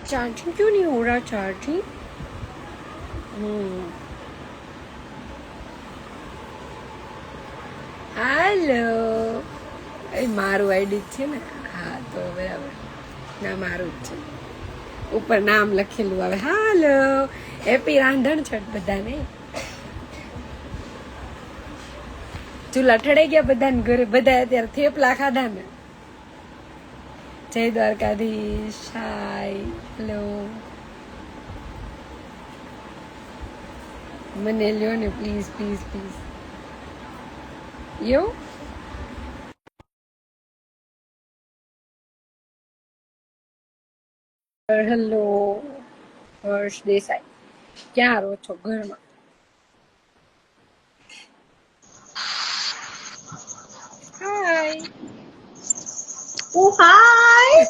Charging क्यों नहीं हो रहा चार्जिंग? हेलो એ મારું આઈડી છે ને. હા તો બરાબર ના મારું જ છે. ઉપર નામ લખેલું આવે. હાલો હેપી રાંધણ છઠ બધાને. ચૂલા ઠડાઈ ગયા બધાને ઘરે. બધા અત્યારે થેપલા ખાધા ને. જય દ્વારકાધીશ. Hi hello. મને લ્યો ને પ્લીઝ પ્લીઝ પ્લીઝ. યો હેલો હર્ષ દેસાઈ. ક્યાં રહો છો? ઘરમાં? હાય. ઓ હાય.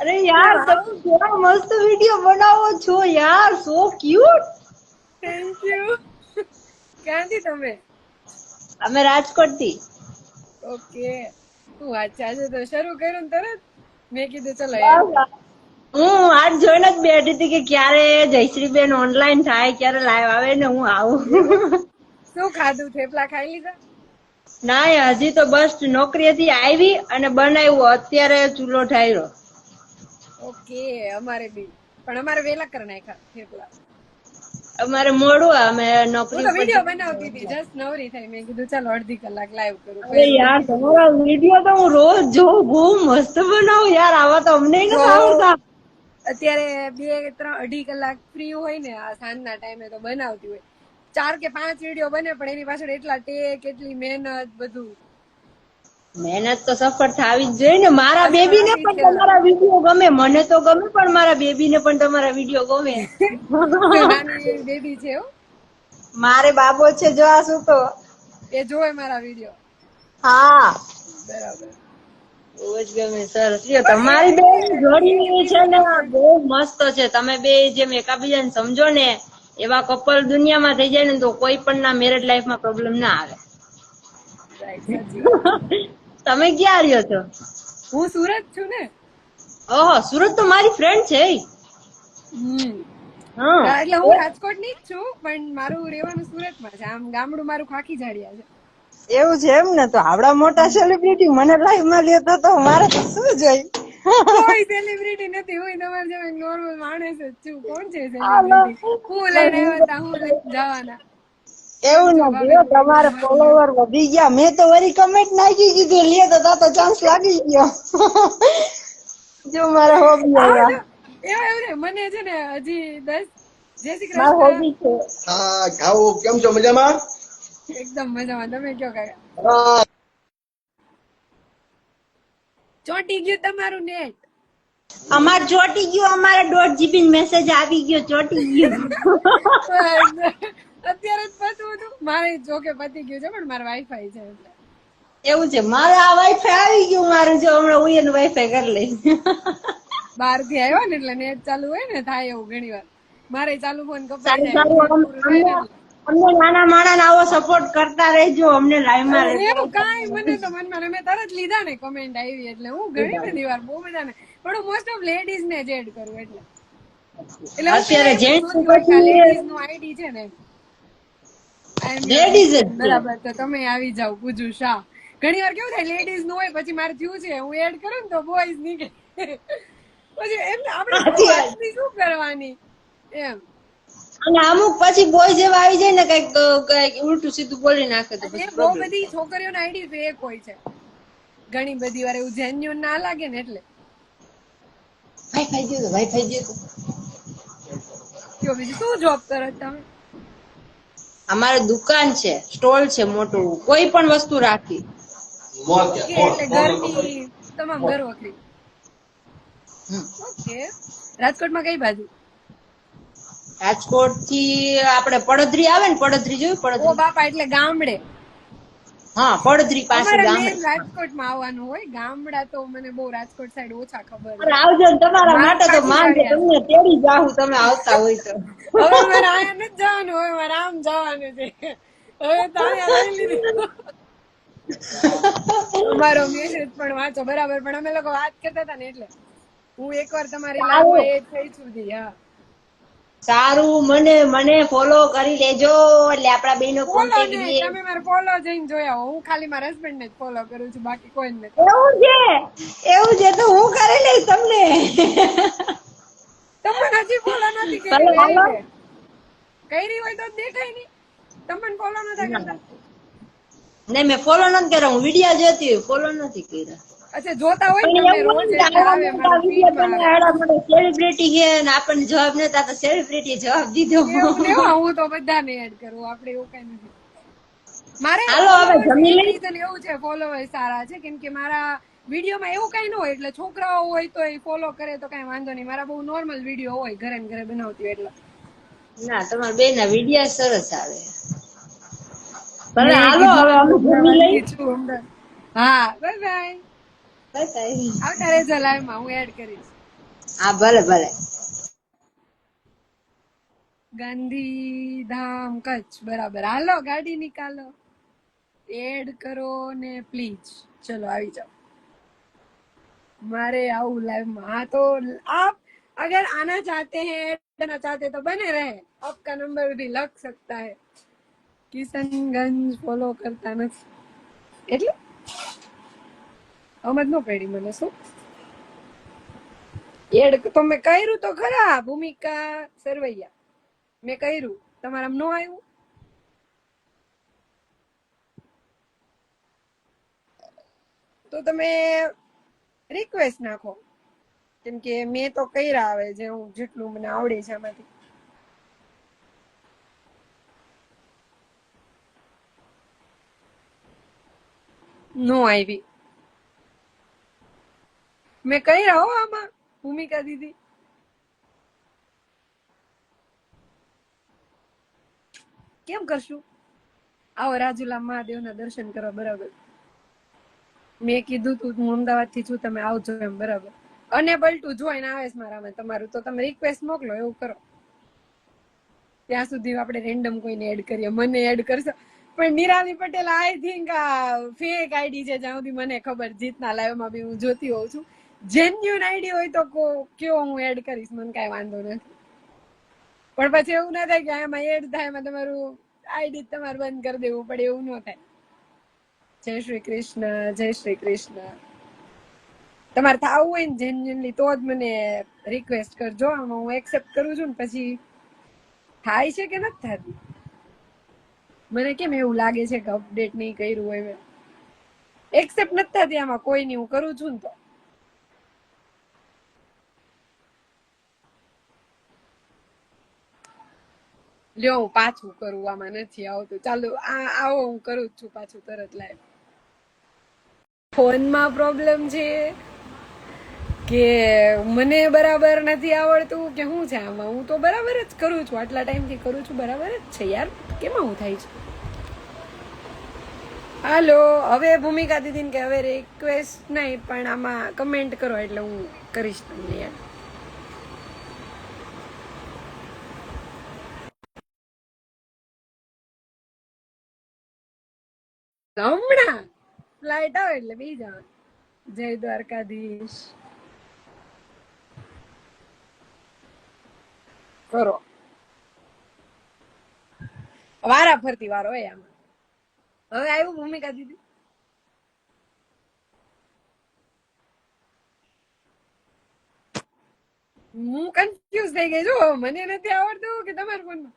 અરે યાર તમે કેવા મસ્ત વિડિયો બનાવો છો યાર, સો ક્યુટ. Thank you. ક્યાંથી તમે? અમે રાજકોટ થી. ઓકે. શું વાત છે? આજે તો શરૂ કર્યું ને તરત મેં કીધું ચલો યાર. હું આજ જોઈને જ બેઠી હતી કે ક્યારે જયશ્રીબેન ઓનલાઈન થાય, ક્યારે લાઈવ આવે ને હું આવું. શું ખાધું? થેપલા ખાઈ લીધા? ના હજી તો બસ નોકરીએથી આવી અને બનાવ્યું, અત્યારે ચૂલો ઠાર્યો. ઓકે અમારે બી, પણ અમારે વેલા કરી નાખ્યા થેપલા. અમારે મોડું, અમે હું નોકરી તો ઉપર. વિડીયો બનાવતી હતી, જસ્ટ નવરી થઈ. મેં કીધું ચાલો અડધી કલાક લાઈવ કરું. અરે યાર તમારા વિડીયો તો હું રોજ જોઉં, બહુ મસ્ત બનાવું યાર. આવા તો અમને નથી આવડતા. અત્યારે 2-3-2.5 કલાક ફ્રી હોય ને આ સાંજના ટાઈમે તો બનાવતી હોય. 4 કે 5 વિડીયો બને, પણ એની પાછળ એટલા ટેક, એટલી મહેનત, બધું. મહેનત તો સફળ થાવી જ જોઈએ ને. મારા બેબી ને પણ તમારા વિડીયો ગમે, મને તો ગમે, પણ મારા બેબી ને પણ તમારા વિડીયો ગમે. નાની બેબી છે હો. મારે બાબો છે જો આ શું તો એ જોવે મારા વિડીયો. હા બરાબર. બહુ જ ગમે. સરસ. તમારી બે જોડી છે ને બહુ મસ્ત છે. તમે બે જેમ એકાબીજાને સમજો ને એવા કપલ દુનિયામાં થઈ જાય ને તો કોઈ પણ ના મેરેજ લાઈફમાં પ્રોબ્લેમ ના આવે. રાઈટ, સાચી વાત. તમે ક્યાં રહ્યો છો? હું સુરત છું ને. ઓહો, સુરત તો મારી ફ્રેન્ડ છે. એટલે હું રાજકોટ ની જ છું, પણ મારું રહેવાનું સુરતમાં છે. આમ ગામડું મારું ખાખી જાડિયા છે. એવું છે એમ ને? તો આવડા મોટા સેલિબ્રિટી મને લાઈવ માં લેતો તો મારે તો શું જોઈ. કોઈ સેલિબ્રિટી નથી, હું તમારે જેમ નોર્મલ માણસ જ છું. કોણ છે સેલિબ્રિટી? હું લઈને આવ્યા હતા, હું લઈને જવાના. એવું નથી, તમારે ફોલોવર વધી ગયા. મેં તો વળી કમેન્ટ નાખી કીધું લે તો ચાન્સ લાગી ગયો. જો મારા હોબી આવ્યા. એવું મને છે ને હજી 10. જય શ્રી મારા કૃષ્ણ. હોબી છે. હા, ખાઓ. કેમ છો? મજામાં? એકદમ મજામાં. તમે કયો કાકા? ચોંટી ગયું તમારું નેટ. અમાર ચોટી ગયું. અમારે 1.5 GB મેસેજ આવી ગયો. ચોટી ગયું. અત્યારે જ પતવું હતું મારે. જોકે પતી ગયું છે, પણ મારે વાઈફાઈ છે એટલે. એવું છે? મારે આ વાઈફાઈ આવી ગયું. મારે જો હમણાં હું એનું વાઈફાઈ કરી લઈશ. બહાર થી આવ્યા ને એટલે નેટ ચાલુ હોય ને, થાય એવું ઘણી વાર. મારે ચાલુ ફોન કપાઈ સારું જાય. નેટ પૂરું થાય ને એટલે. અમને નાના માણસ આવો સપોર્ટ કરતા રહેજો. અમને લાઈવ માં એનું કાંઈ મને તો મનમાં મેં તરત લીધા ને કમેન્ટ આવી એટલે હું ઘણી બધી વાર બહુ બધા ને, પણ હું મોસ્ટ ઓફ લેડીઝ ને જ એડ કરું એટલે હું પેલા અત્યારે એવું જેન્ટ્સ જોતી હોય કે આ પછી લેડીઝ નું આઈડી છે ને. આઈ એમ યોર લેડીઝ જ છે. બરાબર, તો તમે આવી જાવ. પૂજુ શાહ. ઘણી વાર કેવું થાય લેડીઝ નું હોય પછી મારે થયું છે હું એડ કરું ને તો બોયઝ નીકળે. પછી એમને આપણે શું વાતની શું કરવાની એમ. અને અમુક પછી બોય જેવા આવી જાય ને કઈક ઉલટું સીધું બોલી નાખે તો પછી બહુ પ્રોબ્લેમ બધી થાય. છોકરીઓના આઈડી ફેક હોય છે ઘણી બધી વાર. એવું જેન્યુઅન ના લાગે ને એટલે. વાઈફાઈ ગયો તો વાઈફાઈ ગયો તો. કયો બીજું શું જોબ કરો તમે? અમારે દુકાન છે, સ્ટોલ છે મોટું. કોઈ પણ વસ્તુ રાખી. ઓકે, એટલે ઘરની તમામ ઘર વખરી. ઓકે. રાજકોટમાં કઈ બાજુ? રાજકોટ થી આપડે પડદરી આવે ને, પડદરી જોયું? ઓ પડદરી. બાપા, એટલે ગામડે. હા, પડદરી પાસે અમારે ગામડે. મેન રાજકોટમાં આવવાનું હોય. ગામડા તો મને બહુ રાજકોટ સાઈડ ઓછા ખબર અરે હોય. આવજો ને, તમારા મારું માટે તો ખાખી માંડે જાડિયા તમને તેડી જાહું તમે આવતા હોય તો. હવે મારે આયા નથી જવાનું, હવે મારે આમ જવાનું છે. હવે તો અહીંયા લઈ લીધી. અમારો મેસેજ પણ વાંચો બરાબર, પણ અમે લોકો વાત કરતા હતા ને એટલે હું એકવાર તમારી લાઈવમાં એડ થઈ સુધી. હા, સારું, મને ફોલો કરી લેજો એટલે આપડા બેનો ફોલો કોન્ટેક્ટ નહીં, રહે. તમે મારો ફોલો જઈને જોયા હો. હું ખાલી મારા હસબન્ડ ને જ ફોલો કરું છું, બાકી કોઈ નથી. એવું છે તો હું કરી લઈશ તમને. તમને હજી ફોલો નથી કરી, ભલે વેરી હાલો. બેડ. કરી હોય તો દેખાય નહીં. તમને ફોલો નતા કરતા. નહીં, મેં ફોલો નથી કર્યા, હું વિડિયા જોતી હોય, ફોલો નથી કર્યા. અચ્છા, જોતા હોય ને પણ તમે એવું રોજ નહીં કે એટલે આડા આવે મોટા મારું વિડિયા ફીડમાં તમે આવે. આડા મોટા સેલિબ્રિટી છે ને આપણને જવાબ નતા તો સેલિબ્રિટી જવાબ દીધો. એવું ને હું તો બધાને એડ કરું, આપણે એવું કઈ નથી. મારે હાલો હવે ફોલોવર્સ જમી એક લઈ. રીઝન એવું છે, ફોલોવર્સ સારા છે કેમ કે મારા વિડીયોમાં એવું કઈ ન હોય, એટલે છોકરાઓ હોય તો એ ફોલો કરે તો કઈ વાંધો નહીં. મારા બહુ નોર્મલ વિડીયો હોય, ઘરે ને ઘરે બનાવતી હોય એટલે. ના, તમારા બે ના વિડિયા સરસ આવે. ભલે મેં હાલો કીધું હવે તું અમે જમી લઈ. અમદાવાદથી છું, અમદાવાદ. હા, બાય બાય. બસ આવી. આવતા રહેજો લાઈવમાં, હું એડ કરીશ. હા, ભલે ભલે. ગાંધીધામ કચ્છ, બરાબર. હાલો ગાડી નિકાલો, એડ કરો ને પ્લીઝ. ચલો આવી જાઓ, मारे आओ लाइव में. हाँ तो आप अगर आना चाहते हैं, करना चाहते तो बने रहे. आपका नंबर भी लग सकता है. કિશનગંજ ફોલો કરતા નથી એટલે સમજ ન પડી મને. શું એડ તો મેં કર્યું તો ખરા, ભૂમિકા સરવૈયા મેં કર્યું, તમારા નો આવ્યું તો તમે રિક્વેસ્ટ નાખો, કેમ કે મેં તો કર્યા આવે જે હું જેટલું મને આવડે છે આમાંથી. નો આવી. મેં કર્યા હો આમાં, ભૂમિકા દીદી. કેમ કરશું? આવો રાજુલા મહાદેવના દર્શન કરવા, બરાબર. મેં કીધું તું હું અમદાવાદ થી છું, તમે આવજો એમ, બરાબર. અનેબલ ટુ જોઈન આવે છે મારામાં તમારું, તો તમે રિક્વેસ્ટ મોકલો, એવું કરો. ત્યાં સુધી આપણે રેન્ડમ કોઈને એડ કરીએ. મને એડ કરશો પણ Nirali Patel I think fake ID છે, જ્યાં સુધી મને ખબર. જીતના લાઈવમાં બી હું જોતી હોઉં છું. જેન્યુઅન આઈડી હોય તો કયો, હું એડ કરીશ, મને કાંઈ વાંધો નથી. પણ પછી એવું ના થાય કે આમાં એડ થાય, એમાં તમારું આઈડી તમારે બંધ કરી દેવું પડે, એવું ન થાય. જય શ્રી કૃષ્ણ, જય શ્રી કૃષ્ણ. તમારે થવું હોય ને જેન્યુઅનલી તો જ મને રિક્વેસ્ટ કરજો, આમાં હું એક્સેપ્ટ કરું છું ને પછી થાય છે કે નથી થતી. મને કેમ એવું લાગે છે કે અપડેટ નહીં કર્યું હોય, એક્સેપ્ટ નથી થતી આમાં કોઈની. હું કરું છું ને તો લ્યો હું પાછું કરું, આમાં નથી આવતું. ચાલો આવો, હું કરું છું પાછું તરત લાઈવ. ફોનમાં પ્રોબ્લેમ છે કે મને બરાબર નથી આવડતું કે શું છે આમાં? હું તો બરાબર જ કરું છું, આટલા ટાઈમથી કરું છું, બરાબર જ છે યાર. કેમ આવું થાય છે? હાલો, હવે ભૂમિકા દીદીને કે હવે રિક્વેસ્ટ નહીં, પણ આમાં કમેન્ટ કરો એટલે હું કરીશ તમને યાર. હમણાં ફ્લાઇટ આવે એટલે બી જવાનું. જય દ્વારકાધીશ. કરો વારા ફરતી વાર હોય આમાં. હવે આવ્યું ભૂમિકા દીદી? હું કન્ફ્યુઝ થઈ ગઈ છું, મને નથી આવડતું કે તમારા ફોનમાં.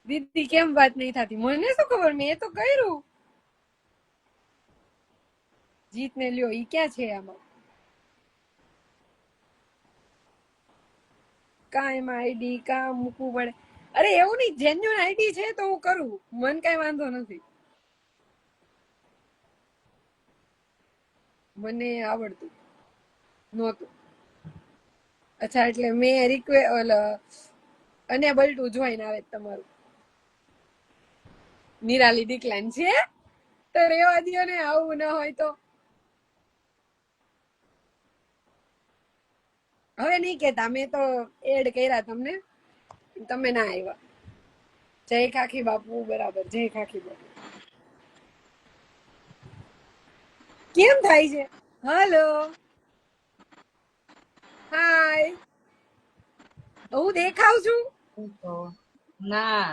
દીદી કેમ વાત નહીં થતી? મને શું ખબર, મેં તો કર્યું. જીત ને લ્યો, ઈ ક્યાં છે આમાં? કા એમાં આઈડી કા મૂકવું પડે? અરે એવું નહીં, જેન્યુઅન આઈડી છે તો હું કરું, મને કઈ વાંધો નથી. મને આવડતું નહોતું. અચ્છા, એટલે મેં અનેબલ ટુ જોઈન આવે તમારું. નિરાલી ડિક્લાઇન છે તો રેવા દો ને, આવું ન હોય તો. હવે નહીં કેતા, મેં તો એડ કર્યા તમને, તમે ના આવ્યા. જય ખાખી બાપુ, બરાબર, જય ખાખી બાપુ. કેમ થાય છે? હલો, હાય, હું દેખાવ છું? ના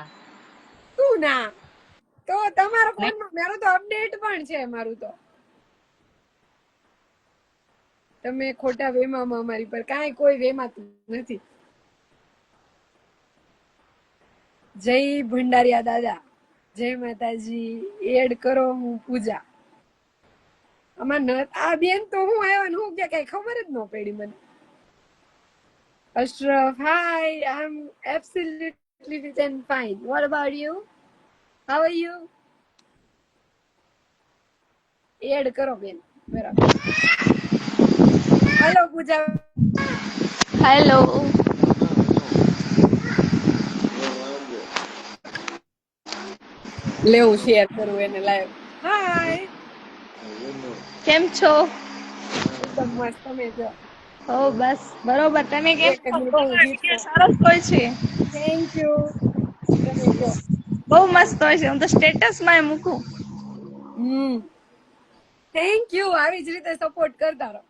શું ના? તો તમારા નહીં. ફોનમાં મારું તો અપડેટ પણ છે. મારું તો તમે ખોટા વેમામાં અમારી પર કાંઈ કોઈ વેમાતું નથી. જય ભંડારિયા દાદા, જય માતાજી. એડ કરો, હું પૂજા. આમાં આ બેન તો હું આવ્યા ને હું ક્યાં કઈ ખબર જ ન પડી મને. Ashraf, hi, I am absolutely fit and fine. What about you? How are you? Add કરો બેન. બરાબર. હેલો પૂજા. હેલો. લેવું શેર કરવું એને લાઈવ. હાય, કેમ છો? એકદમ મસ્ત. તમે જો ઓ બસ બરોબર. તમે કેમ એક છો? મિનિટ બહુ હું જીતતો. વિડીયો સરસ હોય છે. Thank you. તમે જો બહુ મસ્ત હોય છે. હું તો સ્ટેટસ માં મૂકું. Thank you. આવી જ રીતે સપોર્ટ કરતા રહો.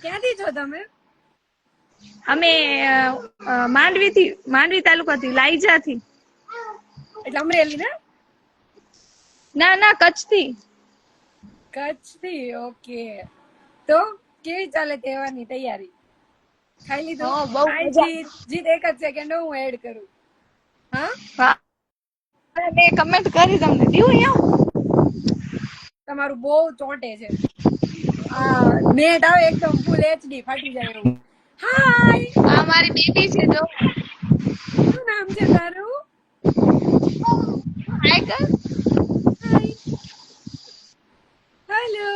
ક્યાંથી છો તમે? અમે માંડવી તાલુકાથી, લાઈજાથી. એટલે અમરેલી ને? ના કચ્છથી. કચ્છથી. ઓકે. તો કેવી ચાલે તહેવારની તૈયારી? ખાઈ લીધું? હો બહુ હાય મજા. જીત એક જ સેકન્ડ હું એડ કરું. હા, હા મેં કમેન્ટ કરી તમને દીધું અહીંયા. તમારું બહુ ચોંટે છે. આ નેટ આવે એકદમ ફૂલ એચડી ફાટી જાય એવું. હાય, આ મારી બેબી છે જો. શું નામ છે તારું? હાય કર. હાય, હેલો.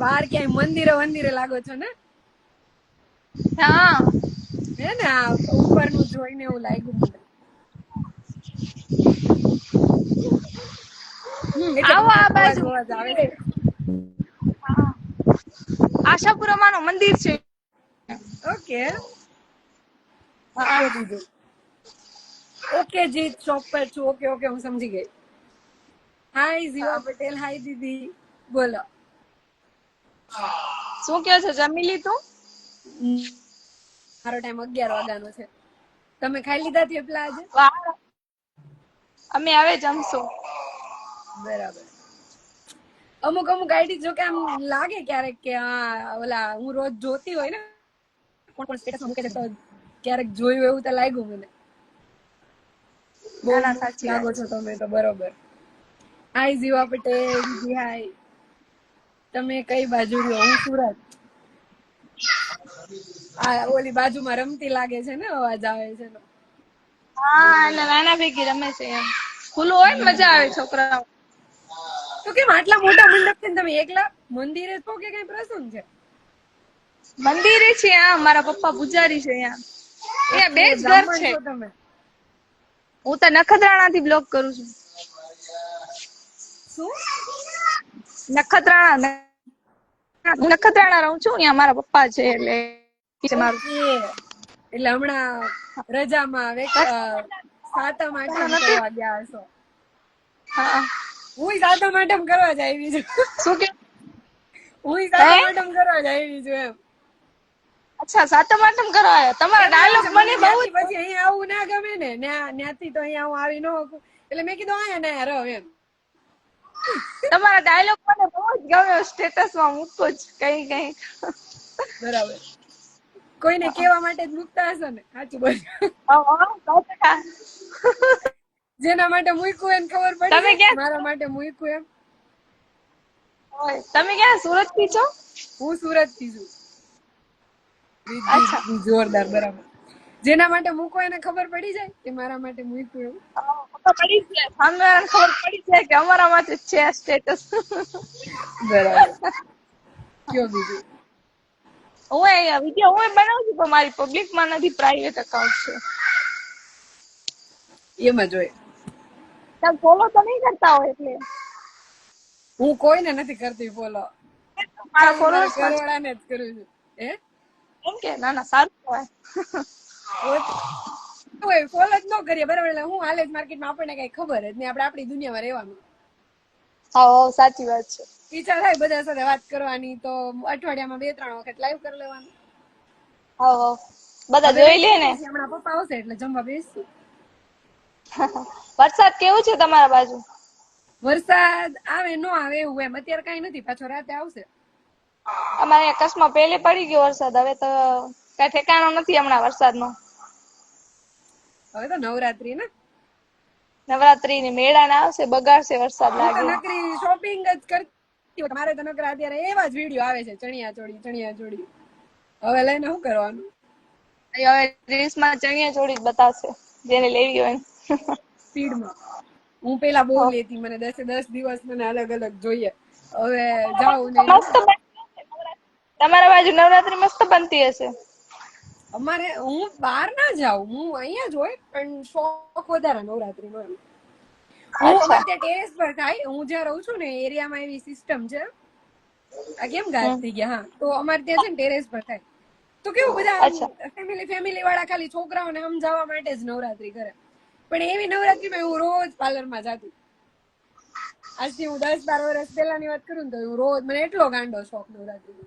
બહાર ક્યાંય મંદિરે લાગો છો ને? હા હે ને આ ઉપરનું જોઈને એવું લાગ્યું મને. એટલે આવો આ અવાજ બાજુ. આવે છે. આશાપુરા માનું મંદિર છે. ઓકે. હા. કયો બીજું? ઓકે જીત શોપ પર છું. ઓકે ઓકે હું સમજી ગઈ. હાય જીવા પટેલ. હાય દીદી. બોલો. શું કહે છે? જમી લીધું? મારો ટાઈમ 11 વાગ્યાનો છે. તમે ખાઈ લીધા થેપલા આજે? વાહ. અમે હવે જમશું. બરાબર. અમુક આઈડી જો કે આમ લાગે ક્યારેક કે હા ઓલા હું રોજ જોતી હોય ને કોણ સ્ટેટસ મૂકે છે તો ક્યારેક જોયું એવું તો લાગ્યું મને. બહુ ના ના મસ્ત સાચી લાગો વાત છો છે. તમે તો. બરોબર. હાય જીવા પટેલ દીદી. હાય. તમે કઈ બાજુ રહ્યો? હું સુરત. આ ઓલી બાજુમાં રમતી લાગે છે ને, અવાજ આવે છે. હા એટલે નાના ભેગી રમે છે એમ. ખુલ્લું હોય ને મજા આવે છોકરાઓ. તો કેમ આટલા મોટા મંડપ છે ને તમે એકલા મંદિરે છો કે કઈ પ્રસંગ છે? મંદિરે છે આ. મારા પપ્પા પૂજારી છે અહીંયા. અહીંયા બે ઓકે, જ ઘર બ્રાહ્મણ છે. છો તમે? હું તો નખત્રાણા થી બ્લોગ કરું છું. શું? નખત્રાણા. હું નખત્રાણા રહું છું. અહીંયા મારા પપ્પા છે એટલે છે મારું. ઓકે. એટલે હમણાં રજામાં સાતમ આઠમ કરવા ગયા હશો. હા. હું સાતમ આઠમ કરવા જ આવી છું. શું કે? હું હે? સાતમ આઠમ કરવા જ આવી છું એમ. અચ્છા સાતમ આઠમ કરવા આવ્યા. તમારો એમાં એવું ડાયલોગ છે મને મને બહુ ત્યાંથી પછી અહીંયા આવું ના ગમે ને. ત્યાંથી તો અહીંયા હું આવી ન શકું. એટલે મેં કીધું અહીંયા રહો એમ. તમારા ડાયલોગ મને બહુ જ ગમે. સ્ટેટસ માં મૂકો જ કઈ. બરાબર. કોઈને કેવા માટે જ મૂકતા હશો ને? સાચું બોલ. 100%. જેના માટે મૂક્યું એને ખબર પડી તમે જાય ક્યાં મારા માટે મૂક્યું એમ. તમે ક્યાં સુરત થી છો? હું સુરત થી છું. અચ્છા. જોરદાર. બરાબર. જેના માટે મૂકો એને ખબર પડી જાય કે મારા માટે મૂક્યું એમ. ખબર પડી જ જાય. સામેવાળાને ખબર પડી જાય કે અમારા માટે છે આ સ્ટેટસ. બરાબર. કયો બીજું? હું વિડીયો બનાવું છું પણ મારી પબ્લિક માં નથી, પ્રાઇવેટ એકાઉન્ટ છે. એમ જ હોય. તમે ફોલો તો નહીં કરતા હોય એટલે. હું કોઈને નથી કરતી ફોલો. મારા ખાલી મારા ફોલોઅર્સ માં ઘરવાળાને જ કરું છું. હે? એમ કે ના સારું કહેવાય. ફોલો જ ન કરીએ બરાબર. એટલે હું હાલે જ માર્કેટમાં આપણને કઈ ખબર જ નહીં. આપણે આપણી દુનિયામાં રહેવાનું. હા સાચી વાત છે. ઈચ્છા થાય બધા સાથે વાત કરવાની તો અઠવાડિયામાં 2-3 વખત લાઈવ કરી લેવાનું. હવ બધા હવે જોઈ લે ને. પછી હમણાં પપ્પા આવશે એટલે જમવા બેસશું. વરસાદ કેવું છે તમારા બાજુ? વરસાદ આવે નો આવે એવું એમ. અત્યારે કઈ નથી, પાછો રાતે આવશે. અમારે કચ્છમાં પહેલે પડી ગયો વરસાદ, હવે તો કઈ ઠેકાણો નથી હમણાં વરસાદનો. હવે તો નવરાત્રી ને, નવરાત્રી ની મેળા ને આવશે, બગાડશે વરસાદ હું તો લાગે. નકરી શોપિંગ જ કરતી હોય. મારે તો નકરા અત્યારે એવા જ વિડીયો આવે છે, ચણિયા ચોળી. હવે લઈને શું કરવાનું? હવે રીલ્સ માં ચણિયા ચોળી જ બતાવશે, જેને લેવી હોય. સ્પીડમાં હું પેલા બહુ લેતી, મને 10 દિવસ મને અલગ અલગ જોઈએ. હવે જાઉં ને મસ્ત તમારા બાજુ નવરાત્રી મસ્ત બનતી હશે. અમારે હું બહાર ના જાઉં, હું અહીંયા જ હોય, પણ શોખ વધારે નવરાત્રી નો. હું અચ્છા. અમારે ત્યાં ટેરેસ પર થાય. હું જ્યાં રહું છું ને એરિયામાં એવી સિસ્ટમ છે. આ કેમ ગાયબ થઈ ગયા? હા, તો અમારે ત્યાં છે ને ટેરેસ પર થાય. તો કેવું અચ્છા. બધા ફેમિલી વાળા ખાલી છોકરાઓને સમજાવવા માટે જ નવરાત્રી કરે. પણ એવી નવરાત્રીમાં હું રોજ પાર્લરમાં જાતી. આજથી હું 10-12 વર્ષ પહેલાની વાત કરું ને તો હું રોજ, મને એટલો ગાંડો શોખ નવરાત્રીનો.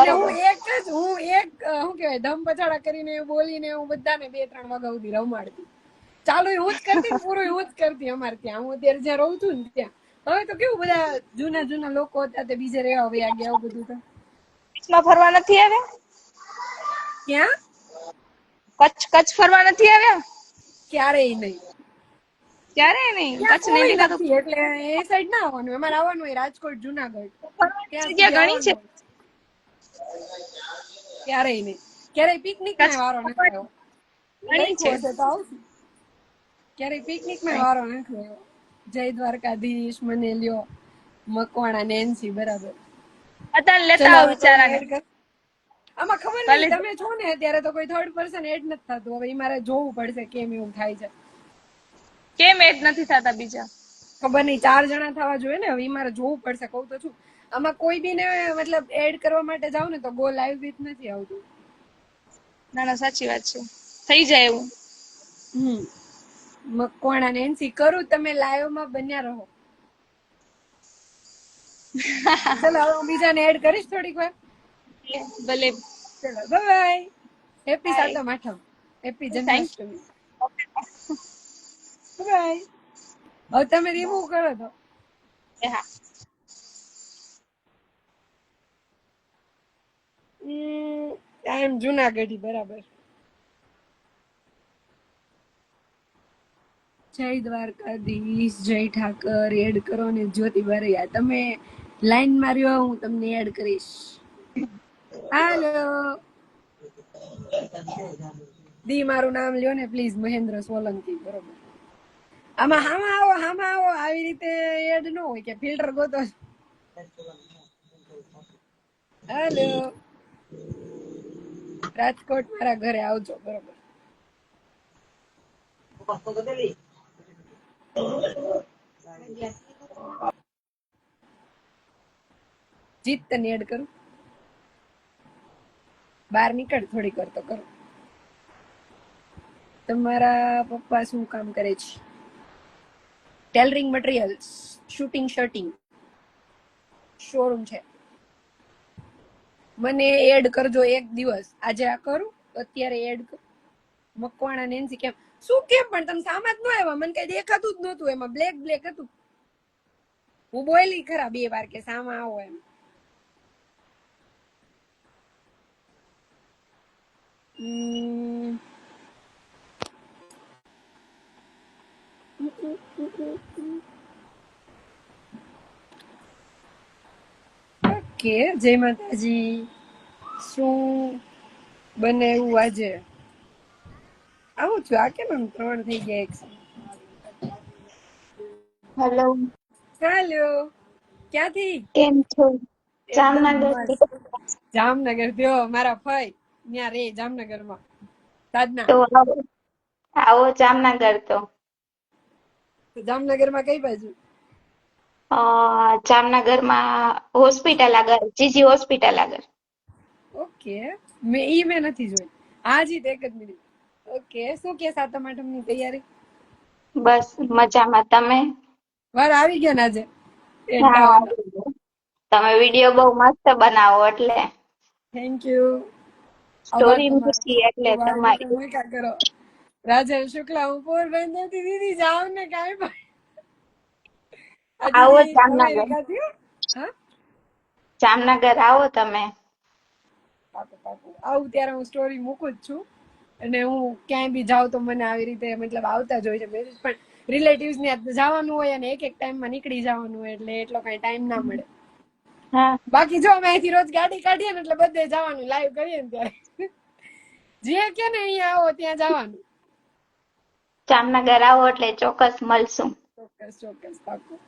અને હું એક શું કહેવાય, ધમ પછાડા કરીને બોલીને હું બધાને 2-3 વાગ્યા સુધી રમાડતી. ચાલુ હું જ કરતી ને પૂરું હું જ કરતી. અમારે ત્યાં હું અત્યારે જ્યાં રહું છું ને ત્યાં હવે તો કેવું બધા જૂના લોકો હતા તે બીજે રહેવા વયા ગયા. આવું બધું તો કચ્છમાં ફરવા નથી આવ્યા? ક્યાં? કચ્છ ફરવા નથી આવ્યા? ક્યારેય નહીં. ક્યારે નહીં? ત્યાં કચ્છ નહીં કોઈ દેખાતું. નથી એટલે એ સાઈડ ના આવવાનું. અમારે આવવાનું હોય રાજકોટ, જુનાગઢ, ત્યાં ફરવાની જગ્યા સુધી ઘણી છે. આવવાનું હોય. ક્યારેય નહીં. ક્યારેય પિકનિક માં કચ્છ વારો નથી આવ્યો. ઘણી છે. લખ્યું હશે તો આવશું. ક્યારેય પિકનિક માં વારો નથી આવ્યો. જય દ્વારકાધીશ, મને લ્યો, મકવાણા, નેન્સી, બરાબર. અત્યારે લેતા ચલો આવો હવે કોઈને બિચારાને. એડ કર. આમાં ખબર ભલે નહીં, તમે છો ને અત્યારે તો કોઈ થર્ડ પર્સન એડ નથી થતું. હવે એ મારે જોવું પડશે કેમ એવું થાય છે. કેમ એડ નથી થતા બીજા? ખબર નહીં, 4 જણા થવા જોઈએ ને. હવે ઈ મારે જોવું પડશે. કહું તો છું, આમાં કોઈ બી ને મતલબ એડ કરવા માટે જાવ ને તો ગો લાઈવ વિથ નથી આવતું. ના ના, સાચી વાત છે, થઈ જાય એવું. મકવાણા ને એનસી કરું, તમે લાઈવ માં બન્યા રહો. ચલો હવે હું બીજાને એડ કરીશ થોડીક વાર. ભલે. ચલો બાય. Happy bye. સાતમ આઠમ, હેપી થેન્ક જન્માષ્ટમી. બાય. હવે તમે રિમૂવ કરો તો. યુ. હા. આઈ એમ જુનાગઢી, બરાબર. જય દ્વારકાધીશ, જય ઠાકર, એડ કરો ને જ્યોતિ બારૈયા. તમે લાઈન માર્યો, હું તમને એડ કરીશ. હાલો દી, મારું નામ લ્યો ને પ્લીઝ, મહેન્દ્ર સોલંકી, બરોબર. આમાં હામાં આવો. આવી રીતે એડ ન હોય કે ફિલ્ટર ગોતો. હાલો, રાજકોટ મારા ઘરે આવજો, બરોબર. જીત તને એડ કરું. બહાર નીકળ થોડીક વાર તો કરો. તમારા પપ્પા શું કામ કરે છે? ટેલરિંગ મટીરિયલ્સ, શૂટિંગ શર્ટિંગ શોરૂમ છે. મને એડ કરજો એક દિવસ. આજે આ કરું, અત્યારે એડ કર. મકવાણા નેન્સી કેમ શું કેમ પણ તમે સામાં જ ન આવ્યા? મને કઈ દેખાતું જ નહોતું. એમાં બ્લેક હતું. હું બોલી ખરા 2 વાર કે સામાં આવો એમ. ઓકે, જય માતાજી. શું બનાવ્યું આજે? આવું છું. આ કેમ 3 થઈ ગયા એક? હેલો, હાલો, ક્યાંથી? કેમ છો? એકદમ જામનગર થી. મસ્ત. જામનગર થયો મારા ફઈ ત્યાં રે જામનગરમાં, સાધના. તો આવો જામનગર તો. જામનગરમાં કઈ બાજુ? જામનગરમાં હોસ્પિટલ આગળ, જીજી હોસ્પિટલ આગળ. ઓકે, મેં નથી જોઈ. હાજી, એક જ મિનિટ. ઓકે, શું કે સાતમ આઠમની તૈયારી? બસ મજામાં. તમે? વાર આવી ગયા ને આજે? એટલા હા વાળા. તમે વિડીયો બહુ મસ્ત બનાવો એટલે થેન્ક યુ. આભાર સ્ટોરી તમારો. મૂકી એટલે તમારા લોકો તમારી મૂક્યા કરો. રાજલ શુક્લા હું પોરબંદર થી દીદી જાવ ને કાંઈ પણ આ આવો દીદી જામનગર. અમેરિકા થી. હા જામનગર આવો તમે. પાકું પાકું આવું ત્યારે હું સ્ટોરી મૂકું જ છું. અને હું ક્યાંય બી જાઉં તો મને આવી રીતે મતલબ આવતા જ હોય છે મેસેજ. પણ રિલેટિવ્સ ને જવાનું હોય અને એક ટાઈમમાં નીકળી જવાનું હોય એટલે એટલો કઈ ટાઈમ ના મળે. હા બાકી જો અમે અહીંથી રોજ ગાડી કાઢીએ ને એટલે બધે જવાનું લાઈવ કરીએ ને ત્યારે જે કે ને અહીંયા આવો ત્યાં જવાનું. જામનગર આવો એટલે ચોક્કસ મળશું. ચોક્કસ ચોક્કસ પાકું.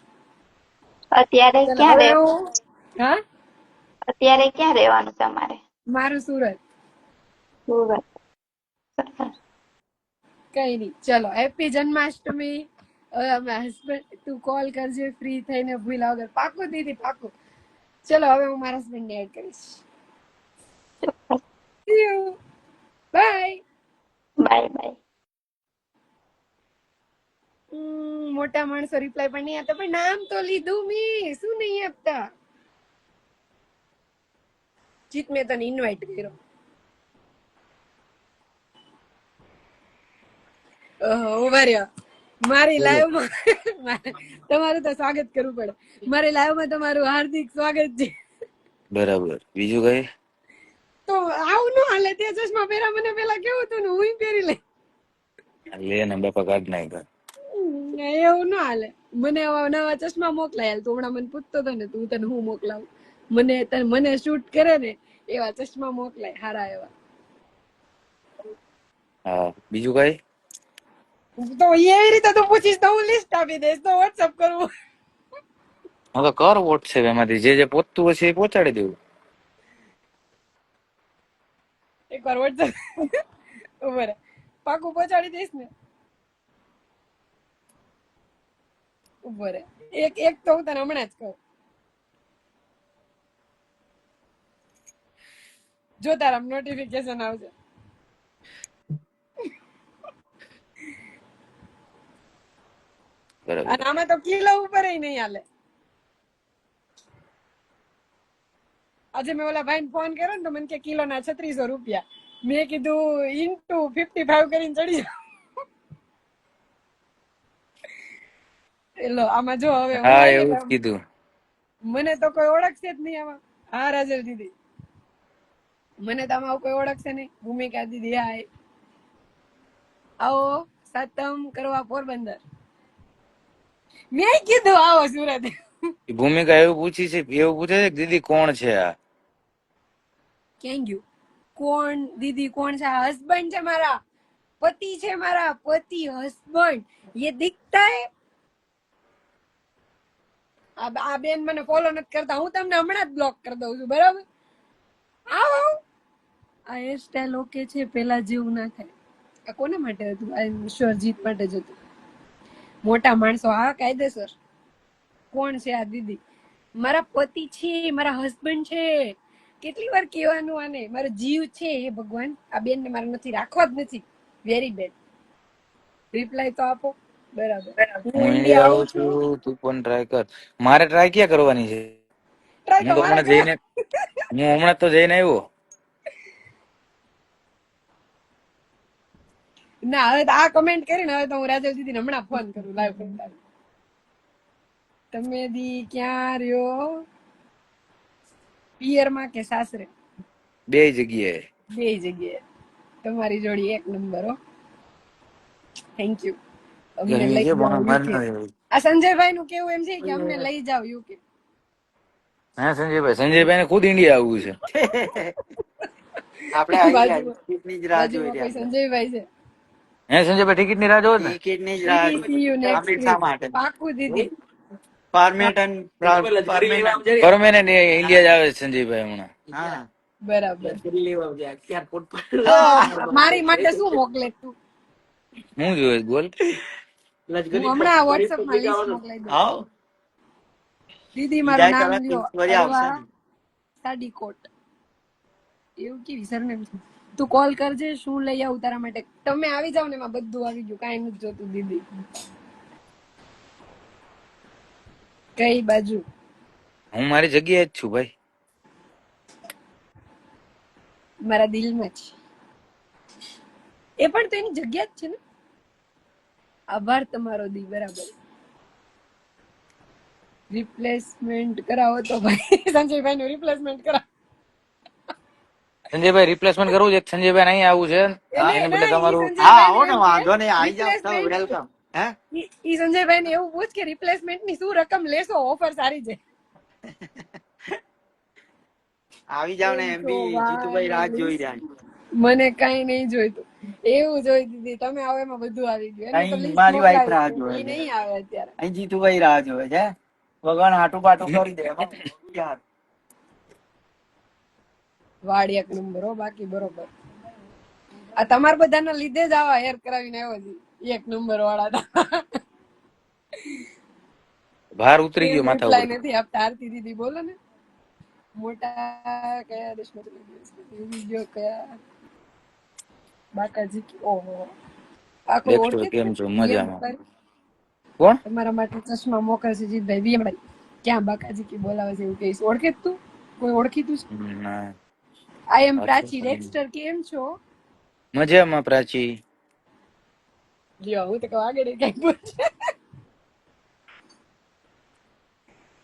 અત્યારે ચાલો ક્યાં હવે રહે હું હા અત્યારે ક્યાં રહેવાનું તમારે? મારું સુરત. સુરત. કઈ નઈ ચલો હેપી જન્માષ્ટમી. હવે અમે હસબન્ડ તું કોલ કરજે ફ્રી થઈને ભૂલા વગર પાકું દીદી પાકું. ચલો હવે હું મારા હસબન્ડ ને એડ કરીશ. See you. Bye. Bye bye. મોટા માણસો રિપ્લાય પણ નહીં આપતા પણ નામ તો લીધું મી શું નહીં આપતા. જીત મેં તને ઇન્વાઇટ કર્યો. ઉભા રહ્યો. મારી બોલો. લાઈવ માં તમારું તો સ્વાગત કરવું પડે. મારી લાઈવ માં તમારું હાર્દિક સ્વાગત છે. બરાબર. બીજું કઈ? તો આવું ન હાલે તે ચશ્મા પહેરા મને પેલા કેવું હતું ને હું પહેરી લઈ. લે ને બાપા કાઢ નાખ. એવું ના હાલે. મને નવા ચશ્મા મોકલાય તું હમણાં મને પૂછતો હતો ને તું તને હું મોકલાવું. મને શૂટ કરે ને એવા ચશ્મા મોકલાય હારા એવા. હા બીજું કઈ? તો એવી રીતે તું પૂછીશ તો હું લિસ્ટ આપી દઈશ તો વોટ્સઅપ કરવું. હા તો કર વોટ્સએપ એમાંથી જે પહોંચતું હશે એ પહોંચાડી દેવું. એકવાર વોટ્સઅપ ઉભા રહે. પાકું પહોંચાડી દઈશ ને. ઉભો રે એક તો હું તને હમણાં જ કહું. જો તારા નોટિફિકેશન આવશે. બરાબર. અને આમાં તો કિલો ઉપર નહીં હાલે. આજે મેં ઓલા ભાઈને ફોન કર્યો ને તો મને કે કિલો ના 3600 રૂપિયા. મેં કીધું ઇન્ટુ 55 કરીને ચડી જાવ. એલો આમાં જો હવે હું હા આવી એવું જ એટલે કીધું. મને તો કોઈ ઓળખશે જ નહીં આમાં. હા રાજલ દીદી મને તો આમાં કોઈ ઓળખશે નહીં. ભૂમિકા દીદી હાય આવો સાતમ કરવા પોરબંદર. મેં કીધું આવો સુરત. એ ભૂમિકા એવું પૂછે છે કે દીદી કોણ છે આ? ક્યાં ગયું? કોણ દીદી કોણ છે? હસબન્ડ છે મારા. પતિ છે મારા. પતિ હસબન્ડ ये दिखता है. આ બેન મને ફોલો નથી કરતા હું તમને હમણાં જ બ્લોક કરી દઉં છું બરાબર. આવો આ હેર સ્ટાઈલ ઓકે છે પેલા જેવું ના થાય. આ કોના માટે હતું? આ શ્યોરજીત માટે જ હતું. મોટા માણસો હા કાયદેસર. કોણ છે આ દીદી? મારા પતિ છે મારા હસબન્ડ છે. કેટલી વાર કહેવાનું આને મારો જીવ છે. હે ભગવાન આ બેન ને મારે નથી રાખવા જ નથી. Very bad. રિપ્લાય તો આપો. બરાબર હું હું ઇન્ડિયા ઇન્ડિયા આવું આવું છું. છું તું પણ ટ્રાય કર. મારે ટ્રાય ક્યાં કરવાની છે? ટ્રાય હું તો તો મારે હમણાં જઈને જઈને આવ્યો. ના હવે તો આ કમેન્ટ કરીને હવે તો હું રાજલ દીદી હમણાં ફોન કરું લાઈવ કરતા. તમે દી ક્યાં રહ્યો? પિયરમાં કે સાસરે? બે જગ્યાએ. બે જગ્યાએ. તમારી જોડી એક નંબર હો. Thank you. અમને ગરમી લઈ છે જાઓ પણ માર યુકે. નથી. આ સંજયભાઈ નું કેવું એમ છે કે અમને લઈ જાઓ યુકે. હા સંજયભાઈ ને ખુદ ઇન્ડિયા આવવું છે. આપણે આવી ગયા બાજુમાં ટિકિટની જ રાહ જોઈ બાજુમાં કોઈ રહ્યા. સંજયભાઈ છે. હે સંજયભાઈ ટિકિટ ની રાહ જોવો ને? ટિકિટની જ રાહ દીદી સી યુ નેક્સ્ટ આપણી શા ટ્રીપ. માટે? પાકું દીદી. પરમેનન્ટ ઇન્ડિયા જ આવે છે સંજયભાઈ હમણાં. હા બરાબર. એરપોર્ટ પર તો મારી માટે શું મોકલે તું? હું જોઈશ બોલ. હું હમણાં વોટ્સએપ માં લિસ્ટ મોકલાઈ દઉં. દીદી મારું નામ લ્યો. અરવા સાડીકોટ. એવું કેવી સરનેમ છે? તું કોલ કરજે શું લઈ આવું તારા માટે. તમે આવી જાવ ને એમાં બધું આવી ગયું કાંઈ નથી જોતું દીદી. કઈ બાજુ? હું મારી જગ્યાએ જ છું ભાઈ. મારા દિલમાં છે. એ પણ તો એની જગ્યા જ છે ને. આભાર તમારો દી. બરાબર. રિપ્લેસમેન્ટ કરાવો તો ભાઈ સંજયભાઈ નું રિપ્લેસમેન્ટ કરાવો. સંજયભાઈ રિપ્લેસમેન્ટ કરવું છે? સંજયભાઈ અહીં આવું છે. હા, એને બદલે ના ઈ તમારું. હા સંજયભાઈ આવો ને ને, એમ કે વાંધો નહીં, આવી જાવ તો રિપ્લેસમેન્ટ, વેલકમ. હે ઈ સંજયભાઈ ને એવું પૂછ કે રિપ્લેસમેન્ટ ની શું રકમ લેશો, ઓફર સારી છે. આવી જાવ ને, કેમ એમ છો બી જીતુભાઈ રાહ જોઈ રહ્યા છે. મને કઈ નહીં જોઈતું, એવું જોઈ દીધી તમે. હવે એમાં બધું આવી ગયું. એને તો અહીં લિસ્ટ મારી વાઈફ મોકલાવી રાહ છે, જોવે એ છે, નહીં આવે અત્યારે. અહીં જીતુભાઈ રાહ જોવે છે. વગણ હાટું પાટું કરી દે એમાં યાર. વાડી એક નંબર હો, બાકી બરોબર. આ તમારા બધાના લીધે જ આવા હેર કરાવીને આવ્યો છે. એક નંબર વાળા હતા. ભાર ઉતરી ગયો કેમ માથા રિપ્લાય ઉપર. નથી આપતા? આરતી દીદી બોલો ને. મોટા કયા દેશમાં વિડીયો કયા? બાકાજી ઓહો, આ કોઈ બેકસ્ટોર ઓળખે છે? કેમ છો? વીએમ મજામાં. કોણ? તમારા માટે ચશ્મા મોકલશે જીતભાઈ. વીએમ ક્યાં બાકાજી કી બોલાવે છે એવું કહીશ. ઓળખે જ તું? કોઈ ઓળખીતું છે? ના. આઈ એમ પ્રાચી. અચ્છા. ડેક્સ્ટર કેમ છો? મજામાં પ્રાચી. લ્યો, હું તો કહું આગળ કઈ પૂછે.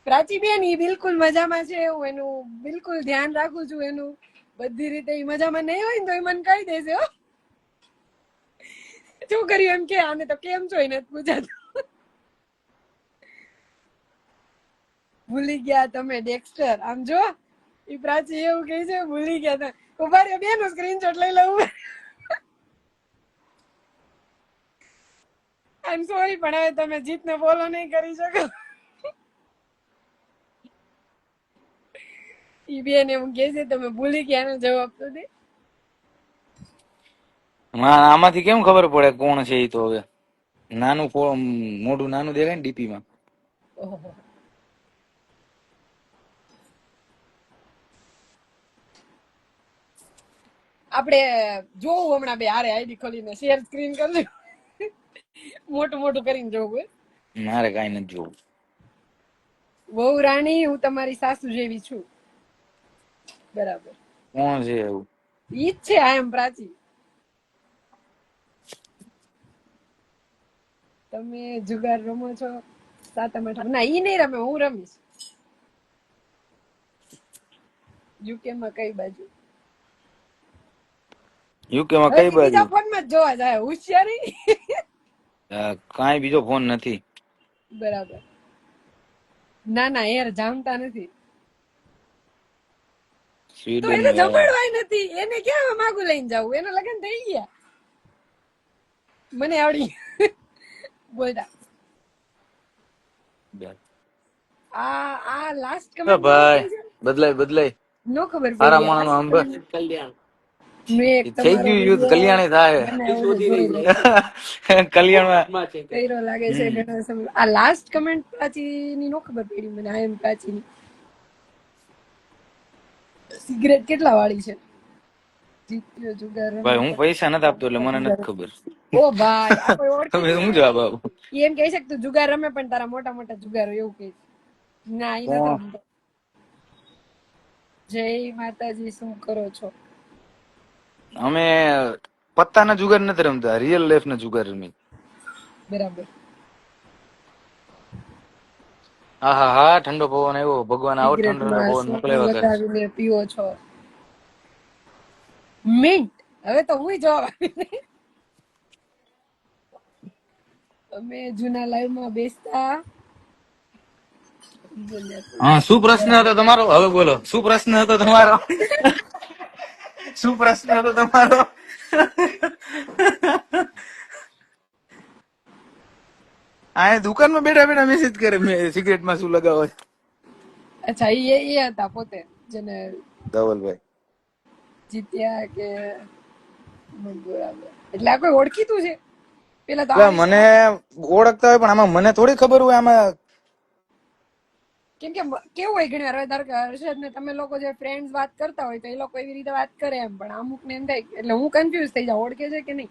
પ્રાચી બેન ઈ બિલકુલ મજામાં છે. હું એનું બિલકુલ ધ્યાન રાખું છું. એનું બધી રીતે ઈ મજામાં નહીં હોય ને તો એ મને કહી દેશે. હો, શું કર્યું એમ કે આને તો કેમ છો એને પૂછાતું. ભૂલી ગયા તમે ડેક્સ્ટર? આમ જો ઈ પ્રાચી એવું કહે છે, ભૂલી ગયા તમે. ઉભા રહ્યો બેન, સ્ક્રીનશોટ લઈ લઉં. આઈ એમ સોરી, પણ હવે તમે જીતને ફોલો નહીં કરી શકો. ઈ બેન એવું કહે છે તમે ભૂલી ગયા એનો જવાબ તો દે. આમાંથી કેમ ખબર પડે કોણ છે એ? તો હવે નાનું મોઢું નાનું દેખાય ને ડીપી માં. ઓહો, આપણે જોવું હમણાં બે હારે આઈડી ખોલીને શેર સ્ક્રીન કરજો. મોટું મોટું કરીને જોવું. મારે કઈ નથી જોવું. વહુ રાણી, હું તમારી સાસુ જેવી છું. બરાબર. કોણ છે એવું? ઈ જ છે આ એમ પ્રાચી. તમે જુગાર રમો છો? સાતમ આઠમ ના, ઈ નહીં રમે, હું રમીશ. યુકે માં કઈ બાજુ? યુકે માં હવે કઈ ઈ બીજા બાજુ? ફોન માં જ જોવા જાય. હોશિયારી. કાંઈ બીજો ફોન નથી. બરાબર. ના ના, યાર જાણતા નથી. તો સ્વીડન એને વાળા. જમાડવાય નથી. એને ક્યાં માગું લઈને જવું? એના લગ્ન થઈ ગયા. મને આવડી બોલતા. આ લાસ્ટ કમેન્ટ ભાઈ બદલાય નો ખબર સારા પડી. માણસ આંબ મેં એક થઈ તમારો ગયું યુદ્ધ. વિડિયો કલ્યાણી થાય. બનાવ્યો છે, જોઈ લો. કલ્યાણમાં કર્યો લાગે છે ઘણા સમય. આ લાસ્ટ કમેન્ટ પ્રાચીની નો ખબર પડી મને. આ એમ પ્રાચીની સિગરેટ કેટલા વાળી છે? જીત્યો જુગાર રમે ભાઈ હું પૈસા નથી આપતો એટલે મને નથી ખબર. ઓ ભાઈ, આ કોઈ ઓળખી તમે શું જવાબ આપો? એમ કહી શકે તું જુગાર રમે પણ તારા મોટા મોટા જુગારો, એવું કહે. ના, ઈ નથી કોણ? રમતો. જય માતાજી, શું કરો છો? અમે પત્તાના જુગાર નથી રમતા, રિયલ લાઈફ ના જુગાર રમી. બરાબર. હા હા, ઠંડો પવન આવ્યો. ભગવાન આવો ઠંડો સિગરેટમાં પવન શું મોકલાવ્યો કરે. લગાવીને પીવો છો? મિન્ટ. હવે તો હું જવાબ આપી. અમે જૂના લાઈવ માં બેસતા. હા, શું પ્રશ્ન હતો તમારો? હવે બોલો, શું પ્રશ્ન હતો તમારો? શું પ્રશ્ન હતો તમારો? આ દુકાનમાં બેઠા બેઠા મેસેજ કરે સિગરેટમાં શું લગાવો છે? અચ્છા, એ હતા પોતે જેને ધવલભાઈ જીત્યા કે બરાબર. એટલે આ કોઈ ઓળખીતું છે? પેલા તો એટલે મને ઓળખતા હોય પણ આમાં મને થોડી ખબર હોય. આમાં કેમ કે કેવું હોય ઘણી વાર, હવે ધારો કે હર્ષદ ને તમે લોકો જે ફ્રેન્ડ્સ વાત કરતા હોય તો એ લોકો એવી રીતે વાત કરે એમ, પણ અમુક ને એમ થાય એટલે હું કન્ફ્યુઝ થઈ જાઉં ઓળખે છે કે નહીં.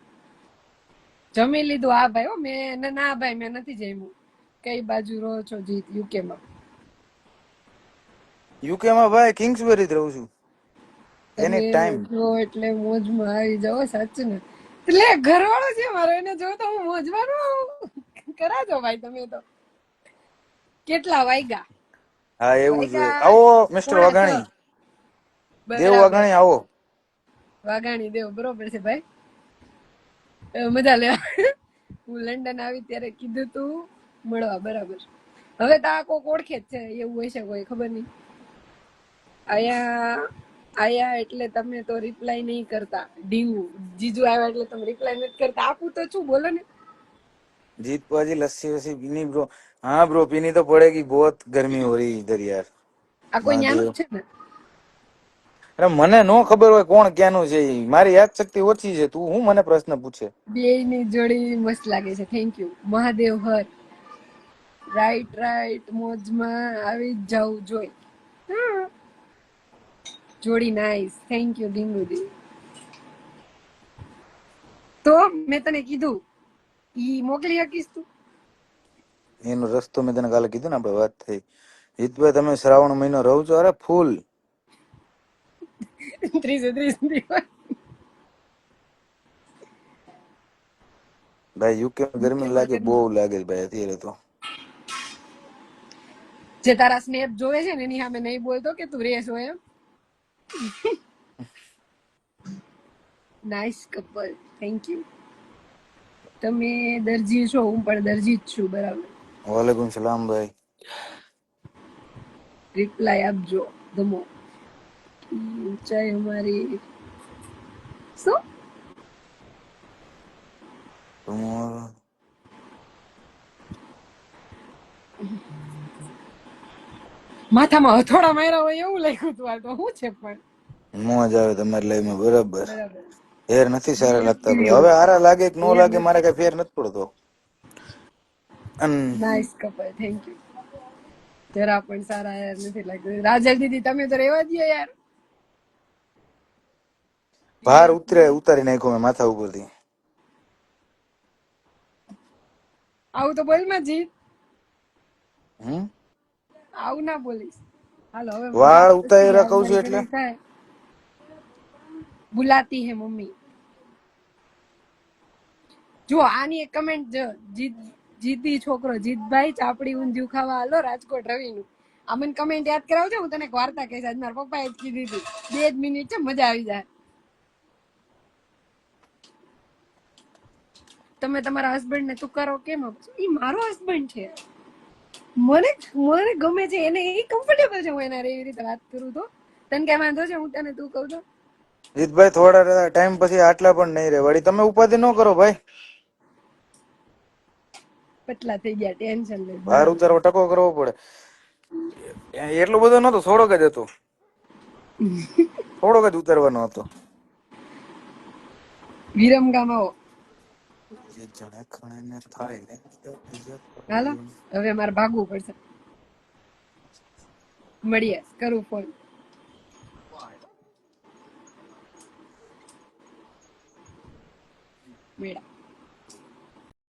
જમી લીધું? હા ભાઈ. હો મેં ના ભાઈ મેં નથી જમ્યું. કઈ બાજુ રહો છો જીત? યુકે માં? યુકે માં ભાઈ કિંગ્સબરી રહું છું. તમે એની ટાઈમ જો એટલે મોજમાં આવી જાઓ, સાચું ને? એટલે ઘરવાળો છે મારો, એને જો તો હું મોજમાં ન આવું? કરાજો ભાઈ તમે તો. કેટલા વાગ્યા? હા એવું જોઈએ. વાગ્યા આવો મિસ્ટર 6:45. વાઘાણી, દેવ બરાબર. વાઘાણી આવો. વાઘાણી દેવ બરોબર છે ભાઈ. મજા લેવા. હું લંડન આવી ત્યારે કીધું તું મળવા, બરાબર. હવે તો આ કોક ઓળખે જ છે, એવું હોય છે કોઈ ખબર નહીં. આયા આયા એટલે તમે તો રિપ્લાય નહીં કરતા. ડીંગુ જીજુ આવ્યા એટલે તમે રિપ્લાય નથી કરતા. આપું તો છું, બોલો ને. जीत पाजी लस्सी वस्सी पीनी ब्रो? हाँ ब्रो पीनी तो पड़ेगी, बहुत गर्मी हो रही इधर यार। આ કોઈ ન્યાનું महादेव, જ છે ને? अरे મને નો ખબર હોય કોણ ક્યાંનું છે ઈ. મારી યાદ શક્તિ ઓછી છે, તું હું મને પ્રશ્ન પૂછે? બેયની જોડી મસ્ત લાગે છે. Thank you Mahadev Har. Right right, મોજમાં આવી જ જાવું જોઈ. હા, જોડી નાઈસ. Thank you ડીંગુદી. તો મેં તને કીધું ઈ મોકલી શકીશ તું? એનો રસ્તો મેં તને કાલે કીધું ને, આપણે વાત થઈ. જીતભાઈ તમે શ્રાવણ મહિનો રહો છો? અરે ફૂલ 30 દિવસ. ભાઈ યુકે માં ગરમી લાગે, બહુ લાગે ભાઈ અત્યારે તો. જે તારા સ્નેપ જોવે છે ને એની સામે નહીં બોલતો કે તું રેસ હોય એમ. Nice couple. Thank you. તમે દરજી છો, હું પણ દરજી જ છું, બરાબર. વાલેકુમ સલામ ભાઈ. રિપ્લાય આપજો. ધમો ઊંચાઈ અમારી શું તમારો માથામાં હથોડા માર્યા હોય એવું લખ્યું તું. આ તો શું છે પણ? મોજ આવે તમારી લાઈફ માં, બરાબર. બરાબર. હેર નથી સારા લાગતા ભાઈ. હવે આરા લાગે કે નો લાગે મારે કઈ ફેર નથી પડતો. Nice couple. Thank you. જરા પણ સારા યાર નથી લાગતું. રાજલ દીદી તમે તો રહેવા દો યાર. ભાર ઉતારી નાખ્યો મેં માથા ઉપરથી. આવું તો બોલ માં જીત. હમ આવું ના બોલીશ. હાલો હવે વાળ ઉતાર્યા કહું છું એટલે થાય. બુલાતી હે મમ્મી. જો આની એક કમેન્ટ જીતી છોકરો જીતભાઈ ચાપડી ઊંધિયું ખાવા હાલો રાજકોટ રવિનું. આ મને કમેન્ટ યાદ કરાવજો, હું તને એક વાર્તા કહીશ. આજ મારા પપ્પાએ જ કીધી હતી. 2 જ મિનિટ છે, મજા આવી જાય. તમે તમારા હસબન્ડ ને તુકારો કેમ આપશો? ઈ મારો હસબન્ડ છે, મને મને ગમે છે, એને એ કમ્ફર્ટેબલ છે. હું એના એવી રીતે વાત કરું તો તને કઈ વાંધો છે? હું તને તું કહું તો જીતભાઈ થોડા ટાઈમ પછી આટલા પણ નહીં રે વળી. તમે ઉપાધિ ન કરો ભાઈ. પતલા થઈ ગયા, ટેન્શન લે. ભાર ઉતારવો ટકો કરવો પડે. એટલો બધો નતો, થોડોક જ હતો. થોડોક જ ઉતારવાનો હતો. વિરમગામ આવો. હાલો હવે મારે ભાગવું પડશે. મળીએ, કરું ફોન. મેળા